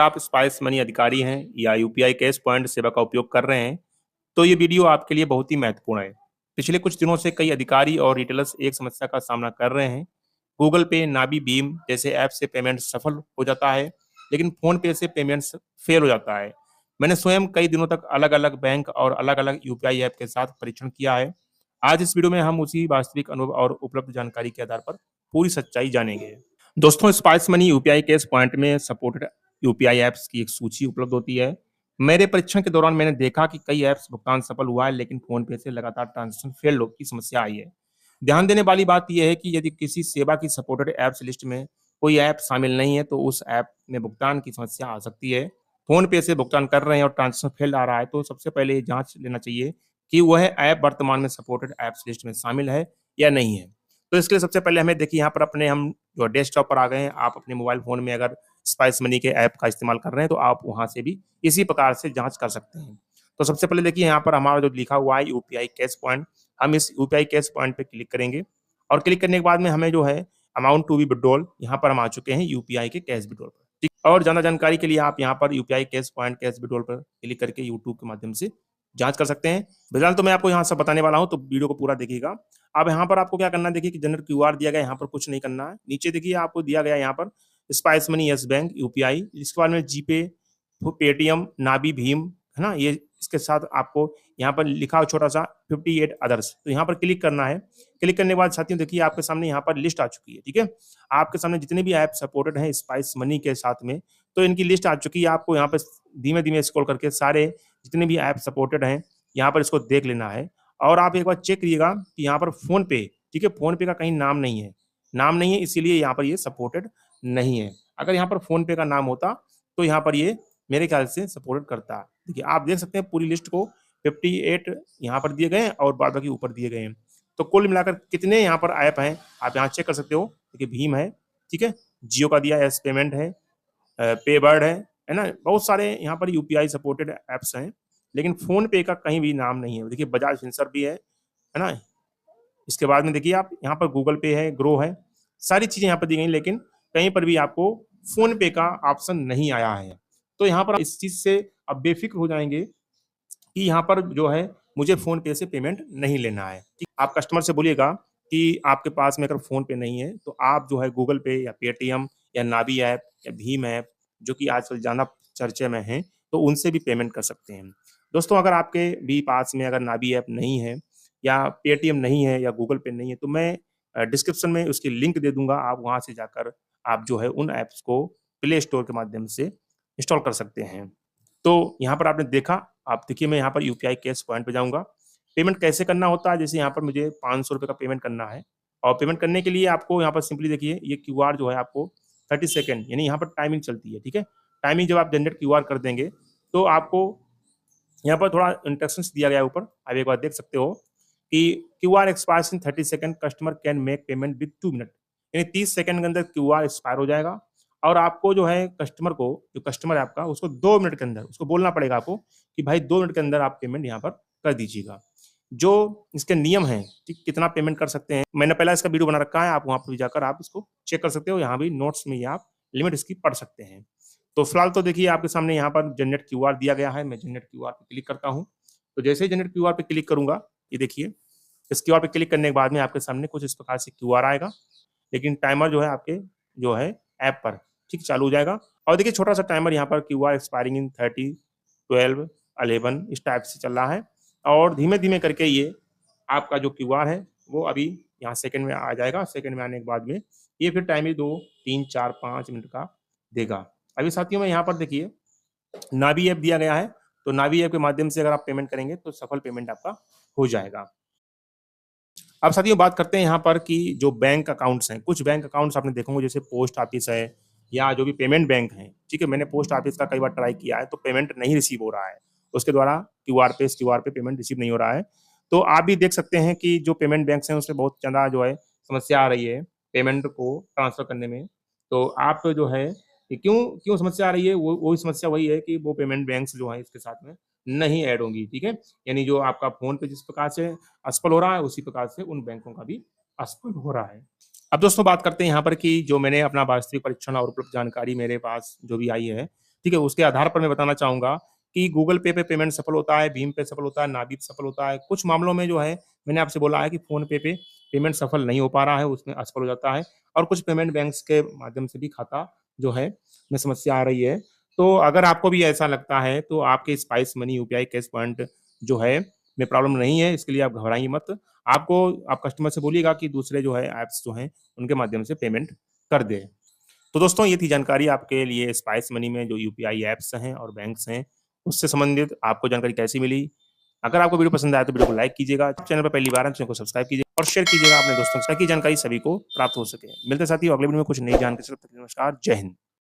आप spice money अधिकारी हैं या यूपीआई कैश पॉइंट सेवा का उपयोग कर रहे हैं, तो ये वीडियो आपके लिए बहुत ही महत्वपूर्ण है। पिछले कुछ दिनों से कई अधिकारी और रिटेलर्स एक समस्या का सामना कर रहे हैं। गूगल पे, नाबी, भीम जैसे ऐप से पेमेंट सफल हो जाता है, लेकिन फ़ोन पे से पेमेंट्स फेल हो जाता है। मैंने स्वयं कई दिनों तक अलग-अलग बैंक और अलग-अलग यूपीआई ऐप के साथ परीक्षण किया है। आज इस वीडियो में हम उसी वास्तविक अनुभव और उपलब्ध जानकारी के आधार पर पूरी सच्चाई जानेंगे। दोस्तों, spice money UPI cash point में सपोर्टेड यूपीआई ऐप्स की एक सूची उपलब्ध होती है। मेरे परीक्षण के दौरान मैंने देखा कि कई ऐप्स भुगतान सफल हुआ है, लेकिन फ़ोन पे से लगातार ट्रांज़ैक्शन फेल्ड की समस्या आई है। ध्यान देने वाली बात यह है कि यदि किसी सेवा की सपोर्टेड ऐप्स लिस्ट में कोई ऐप शामिल नहीं है, तो उस ऐप में भुगतान की समस्या आ सकती है। फ़ोन पे से भुगतान कर रहे हैं और ट्रांज़ैक्शन फेल्ड आ रहा है, तो सबसे पहले ये जाँच लेना चाहिए कि वह ऐप वर्तमान में सपोर्टेड ऐप्स लिस्ट में शामिल है या नहीं है। तो इसके लिए सबसे पहले हमें देखिए यहाँ पर अपने हम जो डेस्कटॉप पर आ गए हैं, आप अपने मोबाइल फ़ोन में अगर स्पाइस मनी के ऐप का इस्तेमाल कर रहे हैं, तो आप वहाँ से भी इसी प्रकार से जाँच कर सकते हैं। तो सबसे पहले देखिए यहाँ पर हमारा जो लिखा हुआ है यूपीआई कैश पॉइंट, हम इस यूपीआई कैश पॉइंट पे क्लिक करेंगे और क्लिक करने के बाद में हमें जो है अमाउंट टू बी विथड्रॉल यहाँ पर हम आ चुके हैं यूपीआई के कैश विथड्रॉल पर। ठीक, और ज़्यादा जानकारी के लिए आप यहाँ पर UPI cash point cash withdrawal पर क्लिक करके यूट्यूब के माध्यम से जाँच कर सकते हैं। फिलहाल तो मैं आपको यहाँ सब बताने वाला हूँ, तो वीडियो को पूरा देखिएगा। अब यहाँ पर आपको क्या करना है, देखिए कि जनरेट क्यूआर दिया गया है, यहाँ पर कुछ नहीं करना है। नीचे देखिए आपको दिया गया है यहाँ पर spice money, yes bank, UPI, इसके बाद में जीपे, पेटीएम, नाबी, भीम, है ना? ये इसके साथ आपको यहाँ पर लिखा हो छोटा-सा 58 अदर्स, तो यहाँ पर क्लिक करना है। क्लिक करने के बाद साथियों देखिए आपके सामने यहाँ पर लिस्ट आ चुकी है, ठीक है? आपके सामने जितने भी ऐप सपोर्टेड हैं स्पाइस मनी के साथ में, तो इनकी लिस्ट आ चुकी है। आपको यहाँ पे धीमे-धीमे स्क्रॉल करके सारे जितने भी ऐप सपोर्टेड हैं, यहाँ पर इसको देख लेना है और आप एक बार चेक करिएगा कि यहाँ पर फ़ोन पे, ठीक है? फ़ोन पे का कहीं नाम नहीं है। नाम नहीं है इसीलिए यहाँ पर ये सपोर्टेड नहीं है। अगर यहाँ पर फ़ोन पे का नाम होता, तो यहाँ पर ये मेरे ख्याल से सपोर्टेड करता। देखिए, आप देख सकते हैं पूरी लिस्ट को 58 यहाँ पर दिए गए हैं और बाद बाकी ऊपर दिए गए हैं। तो कुल मिलाकर कितने यहाँ पर ऐप हैं, आप यहाँ चेक कर सकते हो। देखिए भीम है, ठीक है? जियो का दिया है, यस पेमेंट है, पेबर्ड है ना? बहुत सारे यहाँ पर यूपीआई सपोर्टेड ऐप्स हैं, लेकिन फ़ोन पे का कहीं भी नाम नहीं है। देखिए बजाज फिनसर्व भी है ना? इसके बाद में देखिए आप यहाँ पर गूगल पे है, ग्रो है, सारी चीज़ें यहाँ पर दी गई हैं, लेकिन कहीं पर भी आपको फ़ोन पे का ऑप्शन नहीं आया है। तो यहाँ पर इस चीज़ से आप बेफ़िक्र हो जाएँगे कि यहाँ पर जो है मुझे फ़ोन पे से पेमेंट नहीं लेना है। ठीक, आप कस्टमर से बोलिएगा कि आपके पास में अगर फ़ोन पे नहीं है, तो आप जो है गूगल पे या पेटीएम या नाबी ऐप या भीम ऐप, जो कि आजकल ज़्यादा चर्चे में हैं, तो उनसे भी पेमेंट कर सकते हैं। दोस्तों, अगर आपके भी पास में अगर नाबी ऐप नहीं है या पेटीएम नहीं है या गूगल पे नहीं है, तो मैं डिस्क्रिप्शन में उसकी लिंक दे दूँगा, आप वहाँ से जाकर आप जो है उन ऐप्स को प्ले स्टोर के माध्यम से इंस्टॉल कर सकते हैं। तो यहाँ पर आपने देखा, आप देखिए मैं यहाँ पर यूपीआई कैश पॉइंट पे जाऊँगा। पेमेंट कैसे करना होता है, जैसे यहाँ पर मुझे ₹500 का पेमेंट करना है और पेमेंट करने के लिए आपको यहाँ पर सिंपली देखिए ये क्यूआर जो है आपको 30 सेकंड यानी यहाँ पर टाइमिंग चलती है, ठीक है? टाइमिंग जब आप जनरेट क्यूआर कर देंगे, तो आपको यहाँ पर थोड़ा इंस्ट्रक्शंस दिया गया है ऊपर, आप एक बार देख सकते हो कि QR expires in 30 second, customer can make payment with 2 minute, यानी 30 सेकंड के अंदर क्यूआर एक्सपायर हो जाएगा और आपको जो है कस्टमर को, जो कस्टमर है आपका, उसको 2 मिनट के अंदर उसको बोलना पड़ेगा आपको कि भाई 2 मिनट के अंदर आप पेमेंट यहाँ पर कर दीजिएगा। जो इसके नियम हैं, ठीक कितना पेमेंट कर सकते हैं, मैंने पहला इसका वीडियो बना रखा है, आप वहाँ पर भी जाकर आप इसको चेक कर सकते हो, यहाँ भी नोट्स में ये आप लिमिट इसकी पढ़ सकते हैं। तो फिलहाल तो देखिए आपके सामने यहाँ पर जनरेट क्यूआर दिया गया है, मैं जनरेट क्यूआर पे क्लिक करता हूँ। तो जैसे ही जनरेट क्यूआर पे क्लिक करूँगा, ये देखिए, इस क्यूआर पे क्लिक करने के बाद में आपके सामने कुछ इस प्रकार से क्यूआर आएगा, लेकिन टाइमर जो है आपके जो है ऐप पर ठीक चालू हो जाएगा और देखिए छोटा-सा टाइमर यहाँ पर क्यूआर एक्सपायरिंग इन 30, 12, 11 इस टाइप से चल रहा है और धीमे-धीमे करके ये आपका जो क्यूआर है, वो अभी यहाँ सेकंड में आ जाएगा। सेकंड में आने के बाद में ये फिर टाइमर 2, 3, 4, 5 मिनट का देगा। अभी साथियों में यहाँ पर देखिए नावी ऐप दिया गया है, तो नावी ऐप के माध्यम से अगर आप पेमेंट करेंगे तो सफल पेमेंट आपका हो जाएगा। अब साथियों बात करते हैं यहाँ पर कि जो बैंक अकाउंट्स हैं, कुछ बैंक अकाउंट्स आपने देखे होंगे जैसे पोस्ट ऑफिस है या जो भी पेमेंट बैंक हैं, ठीक है? मैंने पोस्ट ऑफिस का कई बार ट्राई किया है, तो पेमेंट नहीं रिसीव हो रहा है। उसके द्वारा क्यूआर पे पेमेंट रिसीव नहीं हो रहा है। तो आप भी देख सकते हैं कि जो पेमेंट बैंक्स हैं, उसमें बहुत ज़्यादा जो है समस्या आ रही है, पेमेंट को ट्रांसफ़र करने में। तो आप जो है कि क्यों क्यों समस्या आ रही है, वो वही समस्या वही है कि वो पेमेंट बैंक्स जो हैं इसके साथ में नहीं ऐड होंगी, ठीक है? यानी जो आपका फ़ोन पे जिस प्रकार से असफल हो रहा है, उसी प्रकार से उन बैंकों का भी असफल हो रहा है। अब दोस्तों बात करते हैं यहाँ पर कि जो मैंने अपना वास्तविक परीक्षण और उपलब्ध जानकारी मेरे पास जो भी आई है, ठीक है? उसके आधार पर मैं बताना चाहूँगा कि गूगल पे पे पेमेंट सफल होता है, भीम पे सफल होता है, नाबीप सफल होता है। कुछ मामलों में जो है मैंने आपसे बोला है कि फ़ोन पे पे पेमेंट सफल नहीं हो पा रहा है, उसमें असफल हो जाता है और कुछ पेमेंट बैंक्स के माध्यम से भी खाता जो है में समस्या आ रही है। तो अगर आपको भी ऐसा लगता है तो आपके spice money UPI cash point जो है में प्रॉब्लम नहीं है, इसके लिए आप घबराइए मत। आपको आप कस्टमर से बोलिएगा कि दूसरे जो है ऐप्स जो हैं, उनके माध्यम से पेमेंट कर दें। तो दोस्तों ये थी जानकारी आपके लिए स्पाइस मनी में जो यूपीआई ऐप्स हैं और बैंक्स हैं, उससे संबंधित आपको जानकारी कैसी मिली? अगर आपको वीडियो पसंद आया तो वीडियो को लाइक कीजिएगा, चैनल पर पहली बार हैं तो चैनल को सब्सक्राइब कीजिए और शेयर कीजिएगा अपने दोस्तों के साथ ताकि जानकारी सभी को प्राप्त हो सके। मिलते हैं साथियों अगले वीडियो में कुछ नई जानकारी से, तब तक के लिए नमस्कार, जय हिंद।